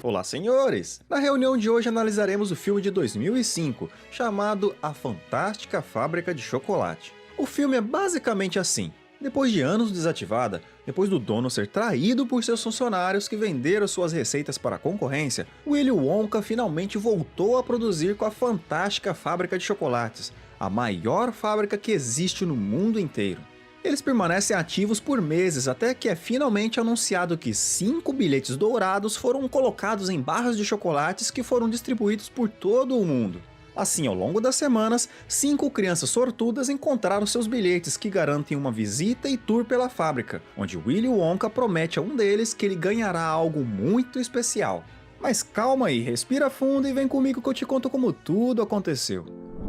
Olá, senhores! Na reunião de hoje analisaremos o filme de 2005, chamado A Fantástica Fábrica de Chocolate. O filme é basicamente assim. Depois de anos desativada, depois do dono ser traído por seus funcionários que venderam suas receitas para a concorrência, Willy Wonka finalmente voltou a produzir com a Fantástica Fábrica de Chocolates, a maior fábrica que existe no mundo inteiro. Eles permanecem ativos por meses até que é finalmente anunciado que 5 bilhetes dourados foram colocados em barras de chocolates que foram distribuídos por todo o mundo. Assim, ao longo das semanas, 5 crianças sortudas encontraram seus bilhetes que garantem uma visita e tour pela fábrica, onde Willy Wonka promete a um deles que ele ganhará algo muito especial. Mas calma aí, respira fundo e vem comigo que eu te conto como tudo aconteceu.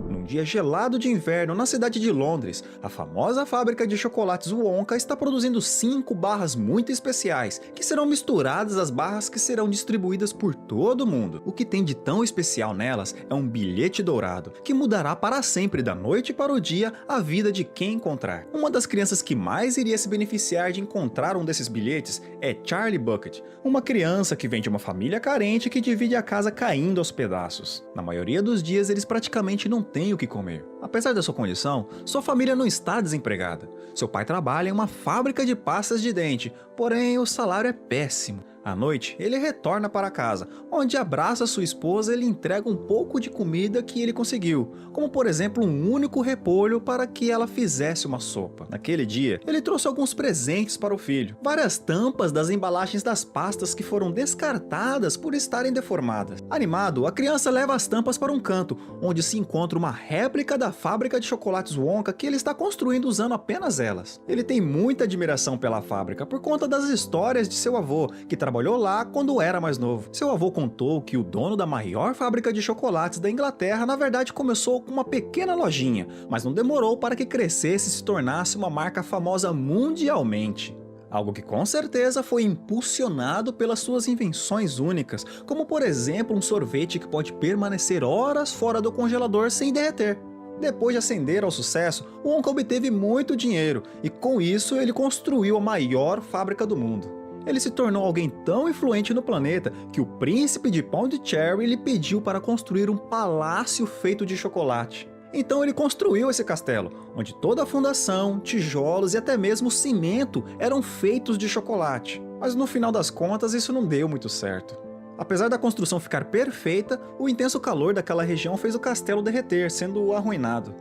Num dia gelado de inverno na cidade de Londres, a famosa fábrica de chocolates Wonka está produzindo 5 barras muito especiais, que serão misturadas às barras que serão distribuídas por todo mundo. O que tem de tão especial nelas é um bilhete dourado, que mudará para sempre da noite para o dia a vida de quem encontrar. Uma das crianças que mais iria se beneficiar de encontrar um desses bilhetes é Charlie Bucket, uma criança que vem de uma família carente que divide a casa caindo aos pedaços. Na maioria dos dias eles praticamente não têm o que comer. Apesar da sua condição, sua família não está desempregada. Seu pai trabalha em uma fábrica de pastas de dente, porém o salário é péssimo. À noite, ele retorna para casa, onde abraça sua esposa e lhe entrega um pouco de comida que ele conseguiu, como por exemplo um único repolho para que ela fizesse uma sopa. Naquele dia, ele trouxe alguns presentes para o filho, várias tampas das embalagens das pastas que foram descartadas por estarem deformadas. Animado, a criança leva as tampas para um canto, onde se encontra uma réplica da fábrica de chocolates Wonka que ele está construindo usando apenas elas. Ele tem muita admiração pela fábrica por conta das histórias de seu avô, que trabalhou lá quando era mais novo. Seu avô contou que o dono da maior fábrica de chocolates da Inglaterra na verdade começou com uma pequena lojinha, mas não demorou para que crescesse e se tornasse uma marca famosa mundialmente. Algo que com certeza foi impulsionado pelas suas invenções únicas, como por exemplo um sorvete que pode permanecer horas fora do congelador sem derreter. Depois de ascender ao sucesso, o Wonka obteve muito dinheiro e com isso ele construiu a maior fábrica do mundo. Ele se tornou alguém tão influente no planeta que o príncipe de Pondicherry lhe pediu para construir um palácio feito de chocolate. Então ele construiu esse castelo, onde toda a fundação, tijolos e até mesmo cimento eram feitos de chocolate. Mas no final das contas isso não deu muito certo. Apesar da construção ficar perfeita, o intenso calor daquela região fez o castelo derreter, sendo arruinado.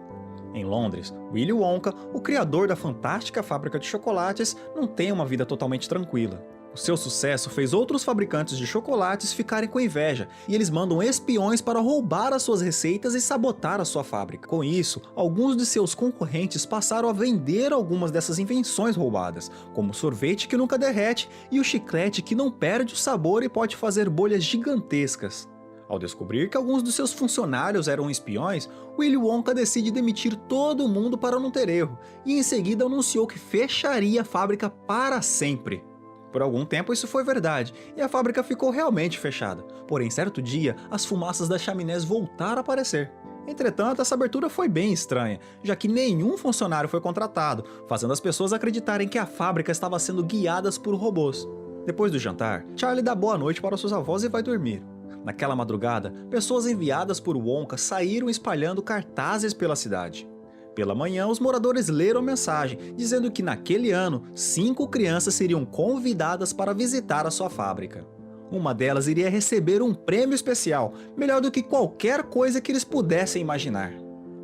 Em Londres, Willy Wonka, o criador da fantástica fábrica de chocolates, não tem uma vida totalmente tranquila. O seu sucesso fez outros fabricantes de chocolates ficarem com inveja, e eles mandam espiões para roubar as suas receitas e sabotar a sua fábrica. Com isso, alguns de seus concorrentes passaram a vender algumas dessas invenções roubadas, como o sorvete que nunca derrete e o chiclete que não perde o sabor e pode fazer bolhas gigantescas. Ao descobrir que alguns dos seus funcionários eram espiões, Willy Wonka decide demitir todo mundo para não ter erro, e em seguida anunciou que fecharia a fábrica para sempre. Por algum tempo isso foi verdade, e a fábrica ficou realmente fechada, porém certo dia as fumaças das chaminés voltaram a aparecer. Entretanto, essa abertura foi bem estranha, já que nenhum funcionário foi contratado, fazendo as pessoas acreditarem que a fábrica estava sendo guiada por robôs. Depois do jantar, Charlie dá boa noite para seus avós e vai dormir. Naquela madrugada, pessoas enviadas por Wonka saíram espalhando cartazes pela cidade. Pela manhã, os moradores leram a mensagem, dizendo que naquele ano, 5 crianças seriam convidadas para visitar a sua fábrica. Uma delas iria receber um prêmio especial, melhor do que qualquer coisa que eles pudessem imaginar.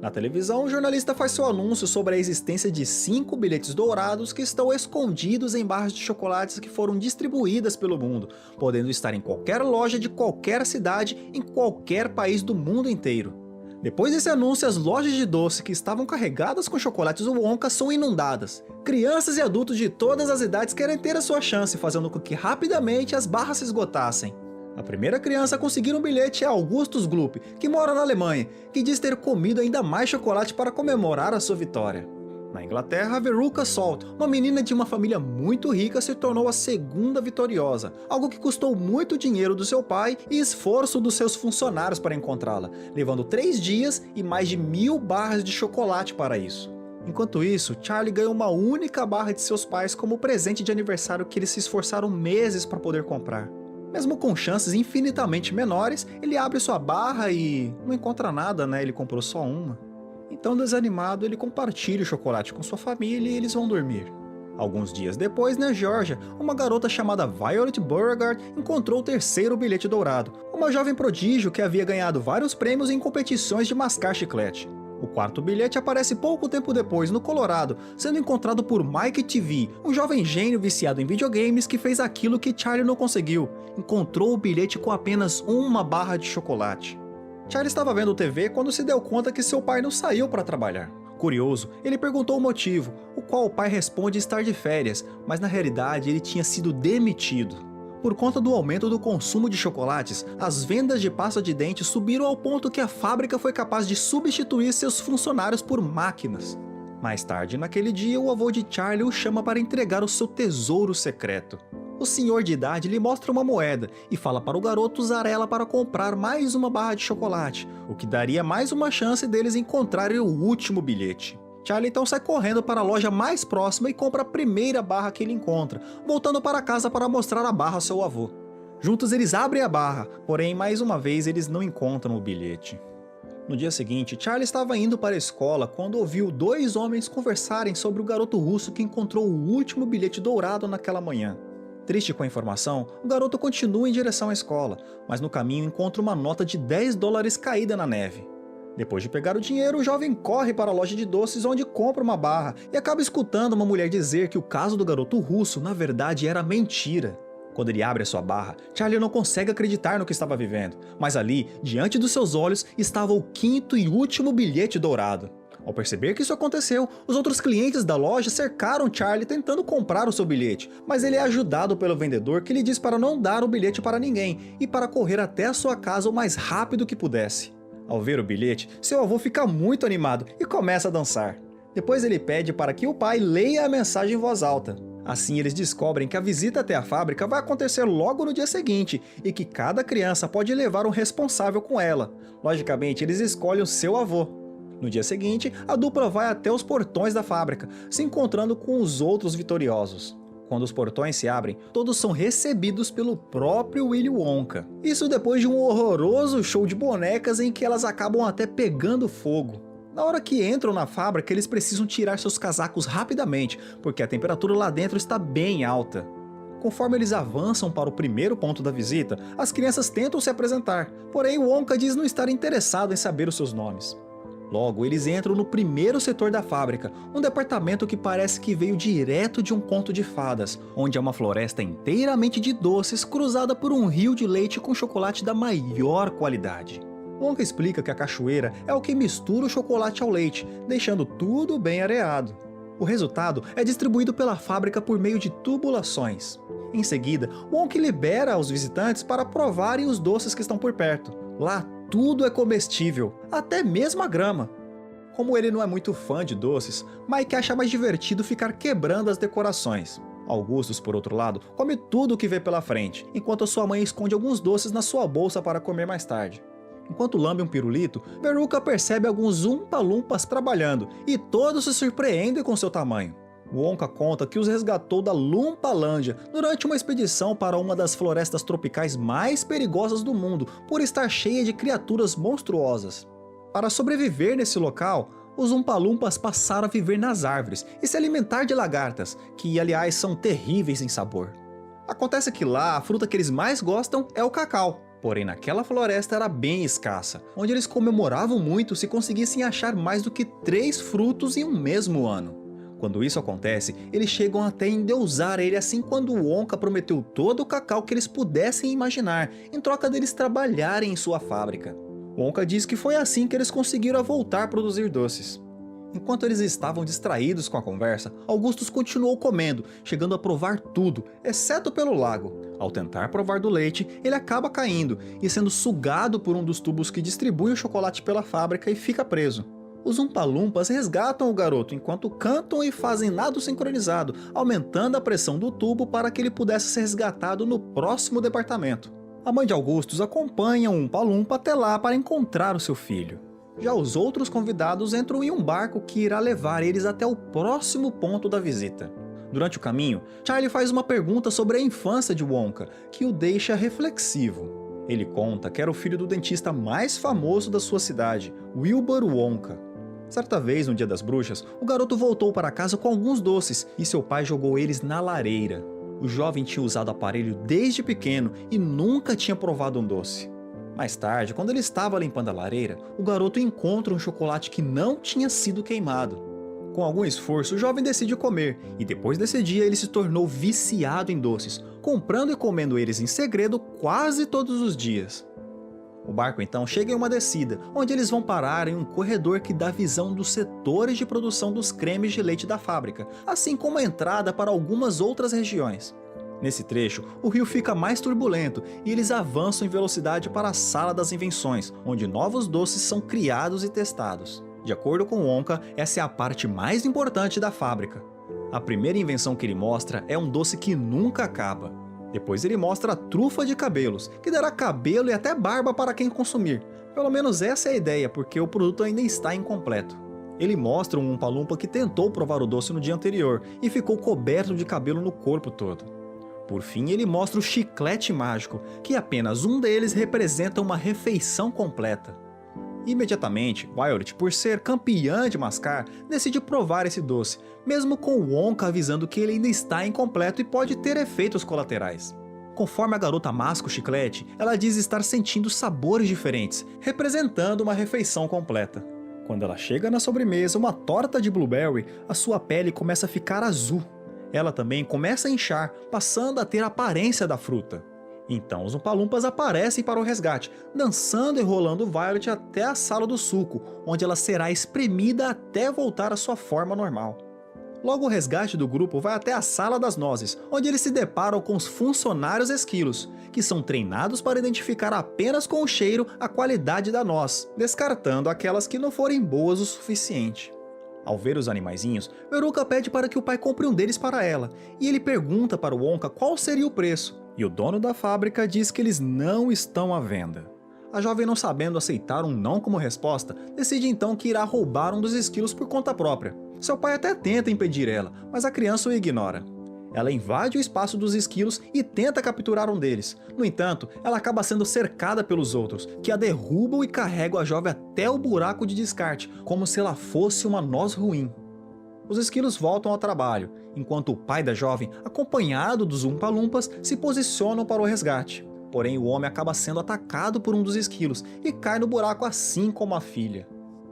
Na televisão, o jornalista faz seu anúncio sobre a existência de 5 bilhetes dourados que estão escondidos em barras de chocolates que foram distribuídas pelo mundo, podendo estar em qualquer loja de qualquer cidade em qualquer país do mundo inteiro. Depois desse anúncio, as lojas de doce que estavam carregadas com chocolates Wonka são inundadas. Crianças e adultos de todas as idades querem ter a sua chance, fazendo com que rapidamente as barras se esgotassem. A primeira criança a conseguir um bilhete é Augustus Gloop, que mora na Alemanha, que diz ter comido ainda mais chocolate para comemorar a sua vitória. Na Inglaterra, Veruca Salt, uma menina de uma família muito rica, se tornou a segunda vitoriosa, algo que custou muito dinheiro do seu pai e esforço dos seus funcionários para encontrá-la, levando 3 dias e mais de 1000 barras de chocolate para isso. Enquanto isso, Charlie ganhou uma única barra de seus pais como presente de aniversário que eles se esforçaram meses para poder comprar. Mesmo com chances infinitamente menores, ele abre sua barra e não encontra nada, né? Ele comprou só uma. Então, desanimado, ele compartilha o chocolate com sua família e eles vão dormir. Alguns dias depois, na Geórgia, uma garota chamada Violet Beauregard encontrou o terceiro bilhete dourado, uma jovem prodígio que havia ganhado vários prêmios em competições de mascar chiclete. O quarto bilhete aparece pouco tempo depois no Colorado, sendo encontrado por Mike TV, um jovem gênio viciado em videogames que fez aquilo que Charlie não conseguiu. Encontrou o bilhete com apenas uma barra de chocolate. Charlie estava vendo TV quando se deu conta que seu pai não saiu para trabalhar. Curioso, ele perguntou o motivo, o qual o pai responde estar de férias, mas na realidade ele tinha sido demitido. Por conta do aumento do consumo de chocolates, as vendas de pasta de dente subiram ao ponto que a fábrica foi capaz de substituir seus funcionários por máquinas. Mais tarde naquele dia, o avô de Charlie o chama para entregar o seu tesouro secreto. O senhor de idade lhe mostra uma moeda e fala para o garoto usar ela para comprar mais uma barra de chocolate, o que daria mais uma chance deles encontrarem o último bilhete. Charlie então sai correndo para a loja mais próxima e compra a primeira barra que ele encontra, voltando para casa para mostrar a barra ao seu avô. Juntos eles abrem a barra, porém mais uma vez eles não encontram o bilhete. No dia seguinte, Charlie estava indo para a escola quando ouviu dois homens conversarem sobre o garoto russo que encontrou o último bilhete dourado naquela manhã. Triste com a informação, o garoto continua em direção à escola, mas no caminho encontra uma nota de $10 caída na neve. Depois de pegar o dinheiro, o jovem corre para a loja de doces onde compra uma barra e acaba escutando uma mulher dizer que o caso do garoto russo na verdade era mentira. Quando ele abre a sua barra, Charlie não consegue acreditar no que estava vivendo, mas ali, diante dos seus olhos, estava o quinto e último bilhete dourado. Ao perceber que isso aconteceu, os outros clientes da loja cercaram Charlie tentando comprar o seu bilhete, mas ele é ajudado pelo vendedor que lhe diz para não dar o bilhete para ninguém e para correr até a sua casa o mais rápido que pudesse. Ao ver o bilhete, seu avô fica muito animado e começa a dançar. Depois ele pede para que o pai leia a mensagem em voz alta. Assim eles descobrem que a visita até a fábrica vai acontecer logo no dia seguinte e que cada criança pode levar um responsável com ela. Logicamente, eles escolhem o seu avô. No dia seguinte, a dupla vai até os portões da fábrica, se encontrando com os outros vitoriosos. Quando os portões se abrem, todos são recebidos pelo próprio Willy Wonka. Isso depois de um horroroso show de bonecas em que elas acabam até pegando fogo. Na hora que entram na fábrica, eles precisam tirar seus casacos rapidamente, porque a temperatura lá dentro está bem alta. Conforme eles avançam para o primeiro ponto da visita, as crianças tentam se apresentar, porém Wonka diz não estar interessado em saber os seus nomes. Logo, eles entram no primeiro setor da fábrica, um departamento que parece que veio direto de um conto de fadas, onde é uma floresta inteiramente de doces cruzada por um rio de leite com chocolate da maior qualidade. Wonka explica que a cachoeira é o que mistura o chocolate ao leite, deixando tudo bem areado. O resultado é distribuído pela fábrica por meio de tubulações. Em seguida, Wonka libera os visitantes para provarem os doces que estão por perto. Lá, tudo é comestível, até mesmo a grama. Como ele não é muito fã de doces, Mike acha mais divertido ficar quebrando as decorações. Augustus, por outro lado, come tudo o que vê pela frente, enquanto sua mãe esconde alguns doces na sua bolsa para comer mais tarde. Enquanto lambe um pirulito, Veruca percebe alguns Umpa-Lumpas trabalhando, e todos se surpreendem com seu tamanho. Wonka conta que os resgatou da Lumpalândia durante uma expedição para uma das florestas tropicais mais perigosas do mundo, por estar cheia de criaturas monstruosas. Para sobreviver nesse local, os Umpa-Lumpas passaram a viver nas árvores e se alimentar de lagartas, que aliás são terríveis em sabor. Acontece que lá a fruta que eles mais gostam é o cacau, porém naquela floresta era bem escassa, onde eles comemoravam muito se conseguissem achar mais do que 3 frutos em um mesmo ano. Quando isso acontece, eles chegam até endeusar ele assim quando Wonka prometeu todo o cacau que eles pudessem imaginar, em troca deles trabalharem em sua fábrica. Wonka diz que foi assim que eles conseguiram voltar a produzir doces. Enquanto eles estavam distraídos com a conversa, Augustus continuou comendo, chegando a provar tudo, exceto pelo lago. Ao tentar provar do leite, ele acaba caindo e sendo sugado por um dos tubos que distribui o chocolate pela fábrica e fica preso. Os Umpa-Lumpas resgatam o garoto enquanto cantam e fazem nado sincronizado, aumentando a pressão do tubo para que ele pudesse ser resgatado no próximo departamento. A mãe de Augustus acompanha o Umpa-Lumpa até lá para encontrar o seu filho. Já os outros convidados entram em um barco que irá levar eles até o próximo ponto da visita. Durante o caminho, Charlie faz uma pergunta sobre a infância de Wonka, que o deixa reflexivo. Ele conta que era o filho do dentista mais famoso da sua cidade, Wilbur Wonka. Certa vez, no Dia das Bruxas, o garoto voltou para casa com alguns doces e seu pai jogou eles na lareira. O jovem tinha usado o aparelho desde pequeno e nunca tinha provado um doce. Mais tarde, quando ele estava limpando a lareira, o garoto encontra um chocolate que não tinha sido queimado. Com algum esforço, o jovem decide comer, e depois desse dia ele se tornou viciado em doces, comprando e comendo eles em segredo quase todos os dias. O barco então chega em uma descida, onde eles vão parar em um corredor que dá visão dos setores de produção dos cremes de leite da fábrica, assim como a entrada para algumas outras regiões. Nesse trecho, o rio fica mais turbulento e eles avançam em velocidade para a sala das invenções, onde novos doces são criados e testados. De acordo com Wonka, essa é a parte mais importante da fábrica. A primeira invenção que ele mostra é um doce que nunca acaba. Depois ele mostra a trufa de cabelos, que dará cabelo e até barba para quem consumir. Pelo menos essa é a ideia, porque o produto ainda está incompleto. Ele mostra um Oompa-Loompa que tentou provar o doce no dia anterior e ficou coberto de cabelo no corpo todo. Por fim, ele mostra o chiclete mágico, que apenas um deles representa uma refeição completa. Imediatamente, Violet, por ser campeã de mascar, decide provar esse doce, mesmo com Wonka avisando que ele ainda está incompleto e pode ter efeitos colaterais. Conforme a garota masca o chiclete, ela diz estar sentindo sabores diferentes, representando uma refeição completa. Quando ela chega na sobremesa, uma torta de blueberry, a sua pele começa a ficar azul. Ela também começa a inchar, passando a ter a aparência da fruta. Então os Oompa-Loompas aparecem para o resgate, dançando e rolando Violet até a sala do suco, onde ela será espremida até voltar à sua forma normal. Logo o resgate do grupo vai até a sala das nozes, onde eles se deparam com os funcionários esquilos, que são treinados para identificar apenas com o cheiro a qualidade da noz, descartando aquelas que não forem boas o suficiente. Ao ver os animaizinhos, Veruca pede para que o pai compre um deles para ela, e ele pergunta para o Wonka qual seria o preço, e o dono da fábrica diz que eles não estão à venda. A jovem, não sabendo aceitar um não como resposta, decide então que irá roubar um dos esquilos por conta própria. Seu pai até tenta impedir ela, mas a criança o ignora. Ela invade o espaço dos esquilos e tenta capturar um deles. No entanto, ela acaba sendo cercada pelos outros, que a derrubam e carregam a jovem até o buraco de descarte, como se ela fosse uma noz ruim. Os esquilos voltam ao trabalho, enquanto o pai da jovem, acompanhado dos Oompa-Loompas, se posicionam para o resgate. Porém, o homem acaba sendo atacado por um dos esquilos e cai no buraco assim como a filha.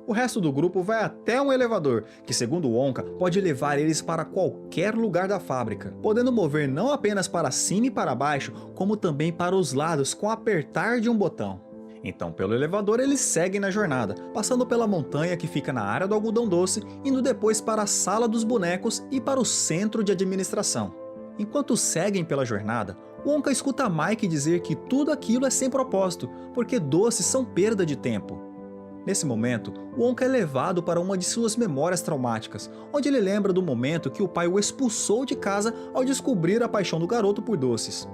O resto do grupo vai até um elevador, que segundo Wonka, pode levar eles para qualquer lugar da fábrica, podendo mover não apenas para cima e para baixo, como também para os lados com apertar de um botão. Então, pelo elevador, eles seguem na jornada, passando pela montanha que fica na área do algodão doce, indo depois para a sala dos bonecos e para o centro de administração. Enquanto seguem pela jornada, Wonka escuta Mike dizer que tudo aquilo é sem propósito, porque doces são perda de tempo. Nesse momento, Wonka é levado para uma de suas memórias traumáticas, onde ele lembra do momento que o pai o expulsou de casa ao descobrir a paixão do garoto por doces.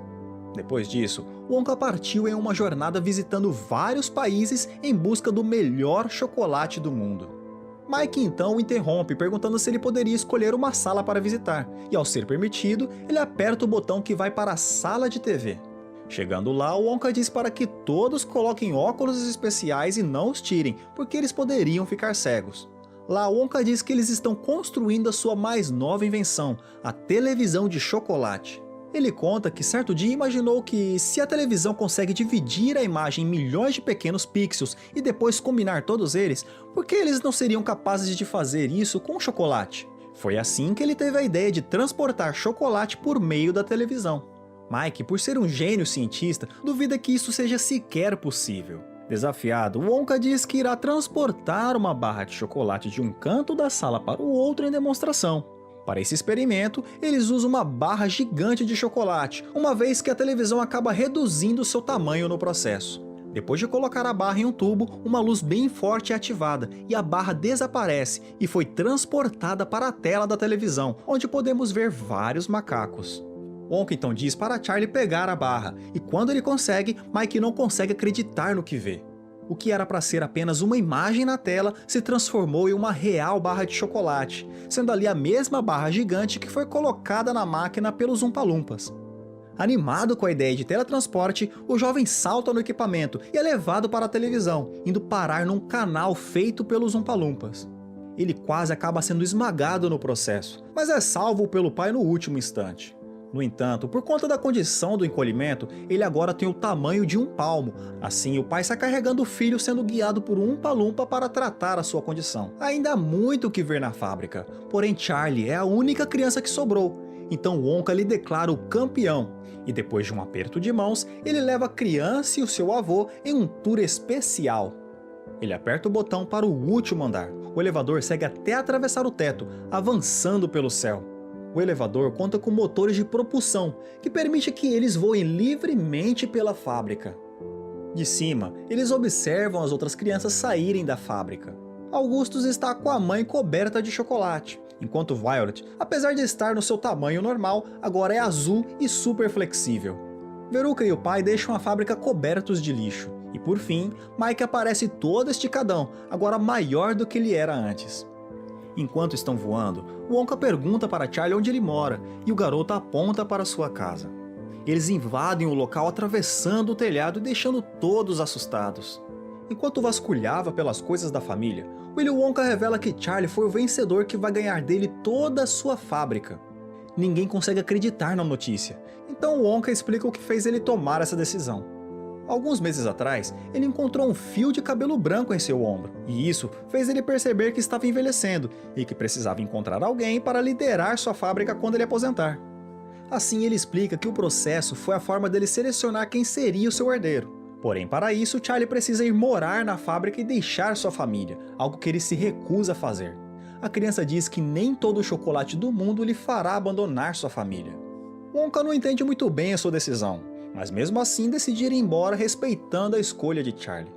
Depois disso, Wonka partiu em uma jornada visitando vários países em busca do melhor chocolate do mundo. Mike então o interrompe, perguntando se ele poderia escolher uma sala para visitar, e ao ser permitido, ele aperta o botão que vai para a sala de TV. Chegando lá, o Wonka diz para que todos coloquem óculos especiais e não os tirem, porque eles poderiam ficar cegos. Lá, o Wonka diz que eles estão construindo a sua mais nova invenção, a televisão de chocolate. Ele conta que certo dia imaginou que, se a televisão consegue dividir a imagem em milhões de pequenos pixels e depois combinar todos eles, por que eles não seriam capazes de fazer isso com chocolate? Foi assim que ele teve a ideia de transportar chocolate por meio da televisão. Mike, por ser um gênio cientista, duvida que isso seja sequer possível. Desafiado, Wonka diz que irá transportar uma barra de chocolate de um canto da sala para o outro em demonstração. Para esse experimento, eles usam uma barra gigante de chocolate, uma vez que a televisão acaba reduzindo seu tamanho no processo. Depois de colocar a barra em um tubo, uma luz bem forte é ativada e a barra desaparece e foi transportada para a tela da televisão, onde podemos ver vários macacos. Wonka então diz para Charlie pegar a barra, e quando ele consegue, Mike não consegue acreditar no que vê. O que era para ser apenas uma imagem na tela se transformou em uma real barra de chocolate, sendo ali a mesma barra gigante que foi colocada na máquina pelos Oompa-Loompas. Animado com a ideia de teletransporte, o jovem salta no equipamento e é levado para a televisão, indo parar num canal feito pelos Oompa-Loompas. Ele quase acaba sendo esmagado no processo, mas é salvo pelo pai no último instante. No entanto, por conta da condição do encolhimento, ele agora tem o tamanho de um palmo. Assim, o pai está carregando o filho sendo guiado por um Oompa-Loompa para tratar a sua condição. Ainda há muito o que ver na fábrica, porém Charlie é a única criança que sobrou. Então Wonka lhe declara o campeão, e depois de um aperto de mãos, ele leva a criança e o seu avô em um tour especial. Ele aperta o botão para o último andar. O elevador segue até atravessar o teto, avançando pelo céu. O elevador conta com motores de propulsão, que permite que eles voem livremente pela fábrica. De cima, eles observam as outras crianças saírem da fábrica. Augustus está com a mãe coberta de chocolate, enquanto Violet, apesar de estar no seu tamanho normal, agora é azul e super flexível. Veruca e o pai deixam a fábrica cobertos de lixo. E por fim, Mike aparece todo esticadão, agora maior do que ele era antes. Enquanto estão voando, Wonka pergunta para Charlie onde ele mora e o garoto aponta para sua casa. Eles invadem o local atravessando o telhado e deixando todos assustados. Enquanto vasculhava pelas coisas da família, Willy Wonka revela que Charlie foi o vencedor que vai ganhar dele toda a sua fábrica. Ninguém consegue acreditar na notícia, então Wonka explica o que fez ele tomar essa decisão. Alguns meses atrás, ele encontrou um fio de cabelo branco em seu ombro, e isso fez ele perceber que estava envelhecendo e que precisava encontrar alguém para liderar sua fábrica quando ele aposentar. Assim, ele explica que o processo foi a forma dele selecionar quem seria o seu herdeiro. Porém, para isso, Charlie precisa ir morar na fábrica e deixar sua família, algo que ele se recusa a fazer. A criança diz que nem todo o chocolate do mundo lhe fará abandonar sua família. Wonka não entende muito bem a sua decisão, mas mesmo assim decide ir embora respeitando a escolha de Charlie.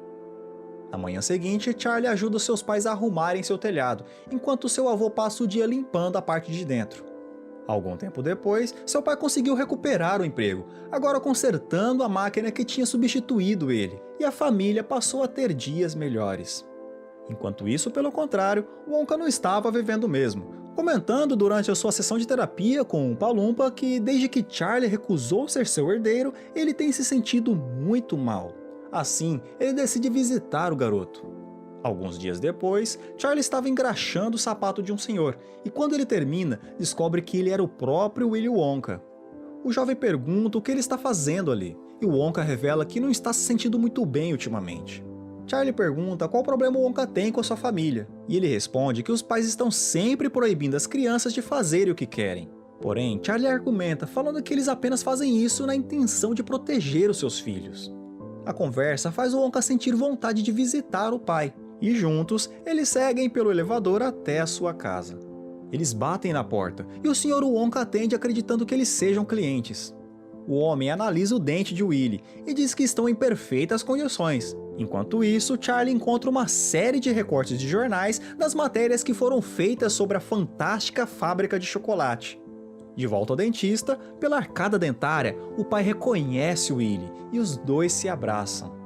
Na manhã seguinte, Charlie ajuda seus pais a arrumarem seu telhado, enquanto seu avô passa o dia limpando a parte de dentro. Algum tempo depois, seu pai conseguiu recuperar o emprego, agora consertando a máquina que tinha substituído ele, e a família passou a ter dias melhores. Enquanto isso, pelo contrário, Wonka não estava vivendo mesmo, comentando durante a sua sessão de terapia com o Oompa-Loompa que desde que Charlie recusou ser seu herdeiro, ele tem se sentido muito mal. Assim, ele decide visitar o garoto. Alguns dias depois, Charlie estava engraxando o sapato de um senhor, e quando ele termina, descobre que ele era o próprio Willy Wonka. O jovem pergunta o que ele está fazendo ali, e o Wonka revela que não está se sentindo muito bem ultimamente. Charlie pergunta qual problema o Wonka tem com a sua família, e ele responde que os pais estão sempre proibindo as crianças de fazerem o que querem. Porém, Charlie argumenta falando que eles apenas fazem isso na intenção de proteger os seus filhos. A conversa faz o Wonka sentir vontade de visitar o pai, e juntos, eles seguem pelo elevador até a sua casa. Eles batem na porta, e o Sr. Wonka atende acreditando que eles sejam clientes. O homem analisa o dente de Willy e diz que estão em perfeitas condições. Enquanto isso, Charlie encontra uma série de recortes de jornais das matérias que foram feitas sobre a fantástica fábrica de chocolate. De volta ao dentista, pela arcada dentária, o pai reconhece Willy e os dois se abraçam.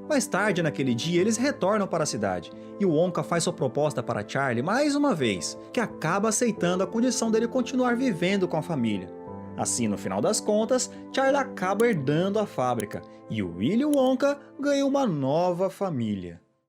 Mais tarde naquele dia, eles retornam para a cidade, e o Wonka faz sua proposta para Charlie mais uma vez, que acaba aceitando a condição dele continuar vivendo com a família. Assim, no final das contas, Charlie acaba herdando a fábrica, e o Willy Wonka ganha uma nova família.